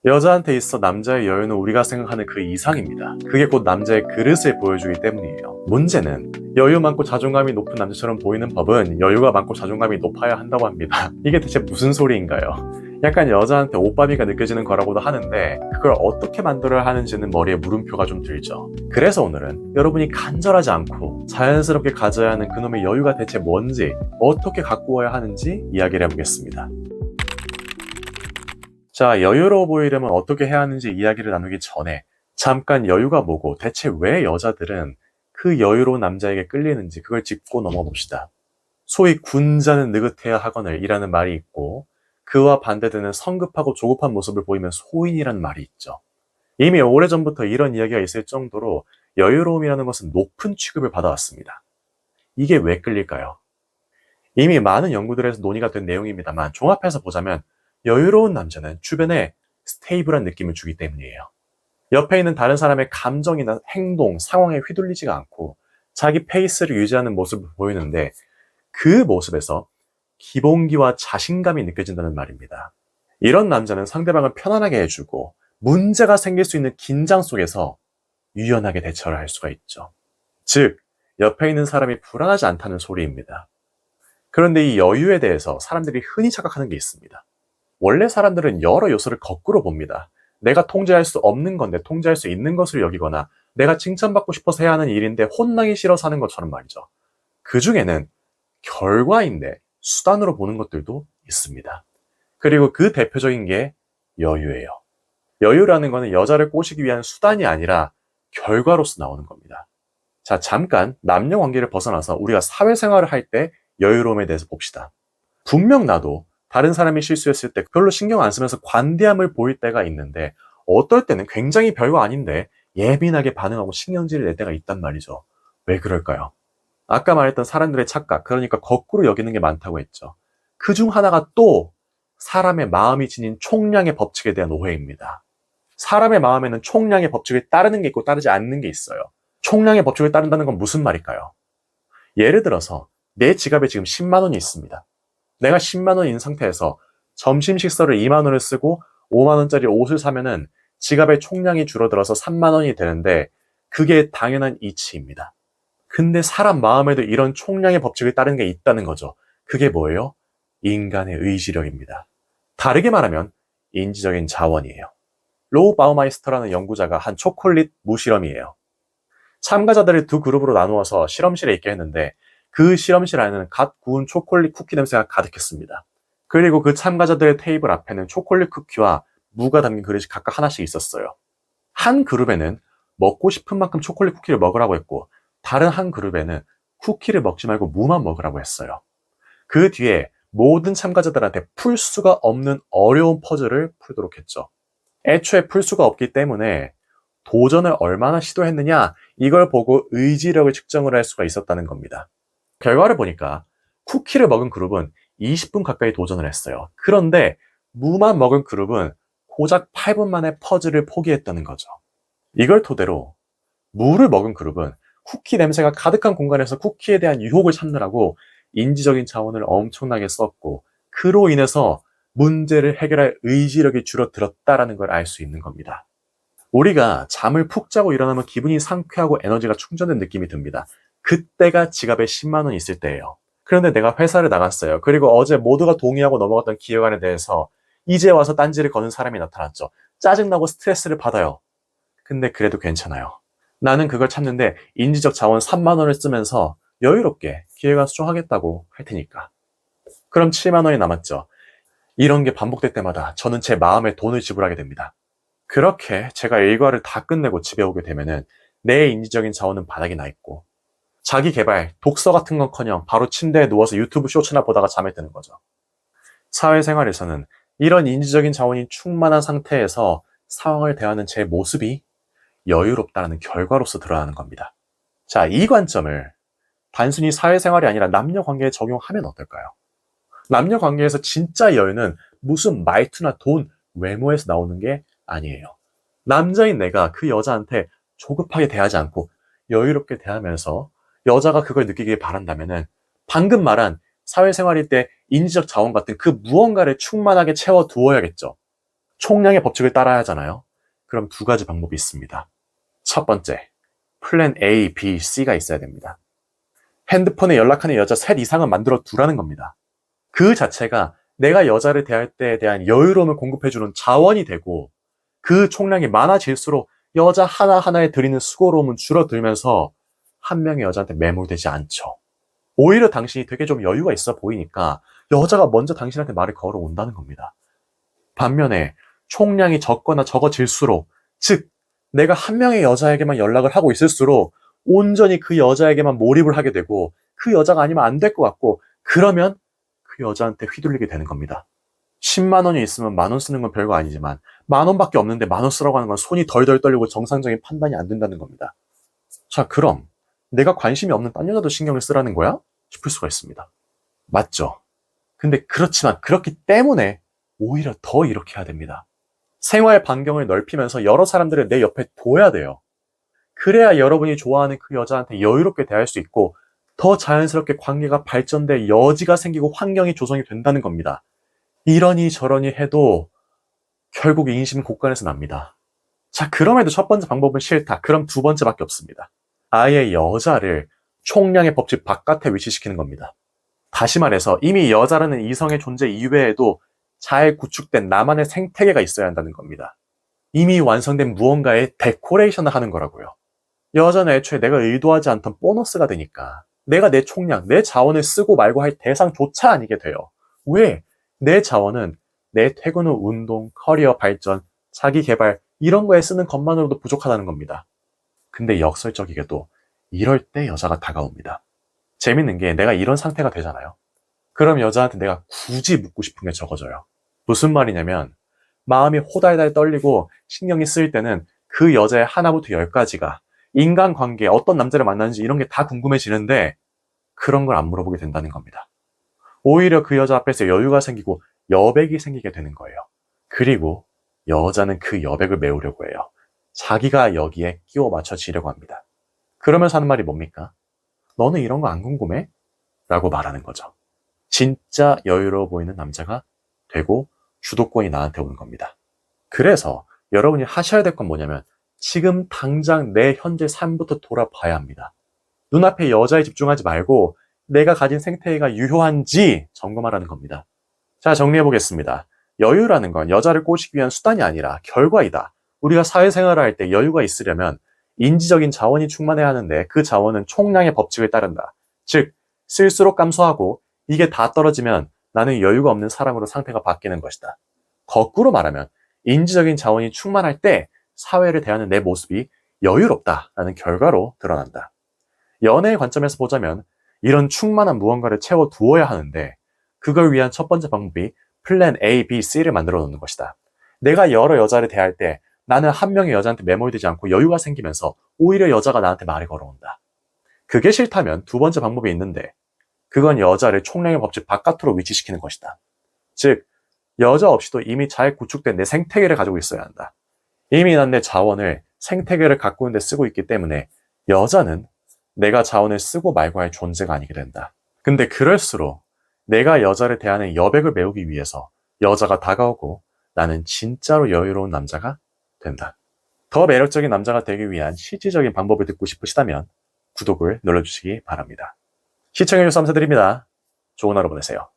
여자한테 있어 남자의 여유는 우리가 생각하는 그 이상입니다. 그게 곧 남자의 그릇을 보여주기 때문이에요. 문제는 여유 많고 자존감이 높은 남자처럼 보이는 법은 여유가 많고 자존감이 높아야 한다고 합니다. 이게 대체 무슨 소리인가요? 약간 여자한테 오빠미가 느껴지는 거라고도 하는데 그걸 어떻게 만들어야 하는지는 머리에 물음표가 좀 들죠. 그래서 오늘은 여러분이 간절하지 않고 자연스럽게 가져야 하는 그놈의 여유가 대체 뭔지, 어떻게 가꾸어야 하는지 이야기를 해보겠습니다. 자, 여유로워 보이려면 어떻게 해야 하는지 이야기를 나누기 전에 잠깐 여유가 뭐고 대체 왜 여자들은 그 여유로운 남자에게 끌리는지 그걸 짚고 넘어봅시다. 소위 군자는 느긋해야 하거늘 이라는 말이 있고 그와 반대되는 성급하고 조급한 모습을 보이면 소인이라는 말이 있죠. 이미 오래전부터 이런 이야기가 있을 정도로 여유로움이라는 것은 높은 취급을 받아왔습니다. 이게 왜 끌릴까요? 이미 많은 연구들에서 논의가 된 내용입니다만 종합해서 보자면 여유로운 남자는 주변에 스테이블한 느낌을 주기 때문이에요. 옆에 있는 다른 사람의 감정이나 행동, 상황에 휘둘리지가 않고 자기 페이스를 유지하는 모습을 보이는데 그 모습에서 기본기와 자신감이 느껴진다는 말입니다. 이런 남자는 상대방을 편안하게 해주고 문제가 생길 수 있는 긴장 속에서 유연하게 대처를 할 수가 있죠. 즉, 옆에 있는 사람이 불안하지 않다는 소리입니다. 그런데 이 여유에 대해서 사람들이 흔히 착각하는 게 있습니다. 원래 사람들은 여러 요소를 거꾸로 봅니다. 내가 통제할 수 없는 건데 통제할 수 있는 것을 여기거나 내가 칭찬받고 싶어서 해야 하는 일인데 혼나기 싫어서 하는 것처럼 말이죠. 그 중에는 결과인데 수단으로 보는 것들도 있습니다. 그리고 그 대표적인 게 여유예요. 여유라는 거는 여자를 꼬시기 위한 수단이 아니라 결과로서 나오는 겁니다. 자, 잠깐 남녀 관계를 벗어나서 우리가 사회생활을 할 때 여유로움에 대해서 봅시다. 분명 나도 다른 사람이 실수했을 때 별로 신경 안 쓰면서 관대함을 보일 때가 있는데 어떨 때는 굉장히 별거 아닌데 예민하게 반응하고 신경질을 낼 때가 있단 말이죠. 왜 그럴까요? 아까 말했던 사람들의 착각, 그러니까 거꾸로 여기는 게 많다고 했죠. 그 중 하나가 또 사람의 마음이 지닌 총량의 법칙에 대한 오해입니다. 사람의 마음에는 총량의 법칙을 따르는 게 있고 따르지 않는 게 있어요. 총량의 법칙을 따른다는 건 무슨 말일까요? 예를 들어서 내 지갑에 지금 10만 원이 있습니다. 내가 10만 원인 상태에서 점심 식사를 2만 원을 쓰고 5만 원짜리 옷을 사면은 지갑의 총량이 줄어들어서 3만 원이 되는데 그게 당연한 이치입니다. 근데 사람 마음에도 이런 총량의 법칙을 따르는 게 있다는 거죠. 그게 뭐예요? 인간의 의지력입니다. 다르게 말하면 인지적인 자원이에요. 로우 바우마이스터라는 연구자가 한 초콜릿 무실험이에요. 참가자들을 두 그룹으로 나누어서 실험실에 있게 했는데 그 실험실 안에는 갓 구운 초콜릿 쿠키 냄새가 가득했습니다. 그리고 그 참가자들의 테이블 앞에는 초콜릿 쿠키와 무가 담긴 그릇이 각각 하나씩 있었어요. 한 그룹에는 먹고 싶은 만큼 초콜릿 쿠키를 먹으라고 했고 다른 한 그룹에는 쿠키를 먹지 말고 무만 먹으라고 했어요. 그 뒤에 모든 참가자들한테 풀 수가 없는 어려운 퍼즐을 풀도록 했죠. 애초에 풀 수가 없기 때문에 도전을 얼마나 시도했느냐 이걸 보고 의지력을 측정을 할 수가 있었다는 겁니다. 결과를 보니까 쿠키를 먹은 그룹은 20분 가까이 도전을 했어요. 그런데 무만 먹은 그룹은 고작 8분 만에 퍼즐을 포기했다는 거죠. 이걸 토대로 무를 먹은 그룹은 쿠키 냄새가 가득한 공간에서 쿠키에 대한 유혹을 참느라고 인지적인 자원을 엄청나게 썼고 그로 인해서 문제를 해결할 의지력이 줄어들었다라는 걸 알 수 있는 겁니다. 우리가 잠을 푹 자고 일어나면 기분이 상쾌하고 에너지가 충전된 느낌이 듭니다. 그때가 지갑에 10만 원 있을 때예요. 그런데 내가 회사를 나갔어요. 그리고 어제 모두가 동의하고 넘어갔던 기획안에 대해서 이제 와서 딴지를 거는 사람이 나타났죠. 짜증나고 스트레스를 받아요. 근데 그래도 괜찮아요. 나는 그걸 참는데 인지적 자원 3만 원을 쓰면서 여유롭게 기획안 수정하겠다고 할 테니까. 그럼 7만 원이 남았죠. 이런 게 반복될 때마다 저는 제 마음에 돈을 지불하게 됩니다. 그렇게 제가 일과를 다 끝내고 집에 오게 되면은 내 인지적인 자원은 바닥이 나 있고 자기 개발, 독서 같은 건커녕 바로 침대에 누워서 유튜브 쇼츠나 보다가 잠에 드는 거죠. 사회생활에서는 이런 인지적인 자원이 충만한 상태에서 상황을 대하는 제 모습이 여유롭다는 결과로서 드러나는 겁니다. 자, 이 관점을 단순히 사회생활이 아니라 남녀 관계에 적용하면 어떨까요? 남녀 관계에서 진짜 여유는 무슨 말투나 돈, 외모에서 나오는 게 아니에요. 남자인 내가 그 여자한테 조급하게 대하지 않고 여유롭게 대하면서 여자가 그걸 느끼길 바란다면은 방금 말한 사회생활일 때 인지적 자원 같은 그 무언가를 충만하게 채워두어야겠죠. 총량의 법칙을 따라야 하잖아요. 그럼 두 가지 방법이 있습니다. 첫 번째, 플랜 A, B, C가 있어야 됩니다. 핸드폰에 연락하는 여자 셋 이상은 만들어 두라는 겁니다. 그 자체가 내가 여자를 대할 때에 대한 여유로움을 공급해주는 자원이 되고 그 총량이 많아질수록 여자 하나하나에 들이는 수고로움은 줄어들면서 한 명의 여자한테 매몰되지 않죠. 오히려 당신이 되게 좀 여유가 있어 보이니까 여자가 먼저 당신한테 말을 걸어온다는 겁니다. 반면에 총량이 적거나 적어질수록, 즉 내가 한 명의 여자에게만 연락을 하고 있을수록 온전히 그 여자에게만 몰입을 하게 되고 그 여자가 아니면 안 될 것 같고 그러면 그 여자한테 휘둘리게 되는 겁니다. 10만 원이 있으면 10,000원 쓰는 건 별거 아니지만 10,000원밖에 없는데 10,000원 쓰라고 하는 건 손이 덜덜 떨리고 정상적인 판단이 안 된다는 겁니다. 자, 그럼 내가 관심이 없는 딴 여자도 신경을 쓰라는 거야? 싶을 수가 있습니다. 맞죠? 근데 그렇지만 그렇기 때문에 오히려 더 이렇게 해야 됩니다. 생활 반경을 넓히면서 여러 사람들을 내 옆에 둬야 돼요. 그래야 여러분이 좋아하는 그 여자한테 여유롭게 대할 수 있고 더 자연스럽게 관계가 발전될 여지가 생기고 환경이 조성이 된다는 겁니다. 이러니 저러니 해도 결국 인심은 곳간에서 납니다. 자, 그럼에도 첫 번째 방법은 싫다. 그럼 두 번째밖에 없습니다. 아예 여자를 총량의 법칙 바깥에 위치시키는 겁니다. 다시 말해서 이미 여자라는 이성의 존재 이외에도 잘 구축된 나만의 생태계가 있어야 한다는 겁니다. 이미 완성된 무언가의 데코레이션을 하는 거라고요. 여자는 애초에 내가 의도하지 않던 보너스가 되니까 내가 내 총량, 내 자원을 쓰고 말고 할 대상조차 아니게 돼요. 왜? 내 자원은 내 퇴근 후 운동, 커리어 발전, 자기 개발 이런 거에 쓰는 것만으로도 부족하다는 겁니다. 근데 역설적이게도 이럴 때 여자가 다가옵니다. 재밌는 게 내가 이런 상태가 되잖아요. 그럼 여자한테 내가 굳이 묻고 싶은 게 적어져요. 무슨 말이냐면 마음이 호달달 떨리고 신경이 쓰일 때는 그 여자의 하나부터 10까지가 인간관계, 어떤 남자를 만나는지 이런 게 다 궁금해지는데 그런 걸 안 물어보게 된다는 겁니다. 오히려 그 여자 앞에서 여유가 생기고 여백이 생기게 되는 거예요. 그리고 여자는 그 여백을 메우려고 해요. 자기가 여기에 끼워 맞춰지려고 합니다. 그러면서 하는 말이 뭡니까? 너는 이런 거 안 궁금해? 라고 말하는 거죠. 진짜 여유로워 보이는 남자가 되고 주도권이 나한테 오는 겁니다. 그래서 여러분이 하셔야 될 건 뭐냐면 지금 당장 내 현재 삶부터 돌아봐야 합니다. 눈앞의 여자에 집중하지 말고 내가 가진 생태계가 유효한지 점검하라는 겁니다. 자, 정리해보겠습니다. 여유라는 건 여자를 꼬시기 위한 수단이 아니라 결과이다. 우리가 사회생활을 할 때 여유가 있으려면 인지적인 자원이 충만해야 하는데 그 자원은 총량의 법칙을 따른다. 즉, 쓸수록 감소하고 이게 다 떨어지면 나는 여유가 없는 사람으로 상태가 바뀌는 것이다. 거꾸로 말하면 인지적인 자원이 충만할 때 사회를 대하는 내 모습이 여유롭다라는 결과로 드러난다. 연애의 관점에서 보자면 이런 충만한 무언가를 채워두어야 하는데 그걸 위한 첫 번째 방법이 플랜 A, B, C를 만들어 놓는 것이다. 내가 여러 여자를 대할 때 나는 한 명의 여자한테 매몰되지 않고 여유가 생기면서 오히려 여자가 나한테 말을 걸어온다. 그게 싫다면 두 번째 방법이 있는데 그건 여자를 총량의 법칙 바깥으로 위치시키는 것이다. 즉, 여자 없이도 이미 잘 구축된 내 생태계를 가지고 있어야 한다. 이미 난 내 자원을 생태계를 가꾸는 데 쓰고 있기 때문에 여자는 내가 자원을 쓰고 말고 할 존재가 아니게 된다. 근데 그럴수록 내가 여자를 대하는 여백을 메우기 위해서 여자가 다가오고 나는 진짜로 여유로운 남자가 된다. 더 매력적인 남자가 되기 위한 실질적인 방법을 듣고 싶으시다면 구독을 눌러주시기 바랍니다. 시청해주셔서 감사드립니다. 좋은 하루 보내세요.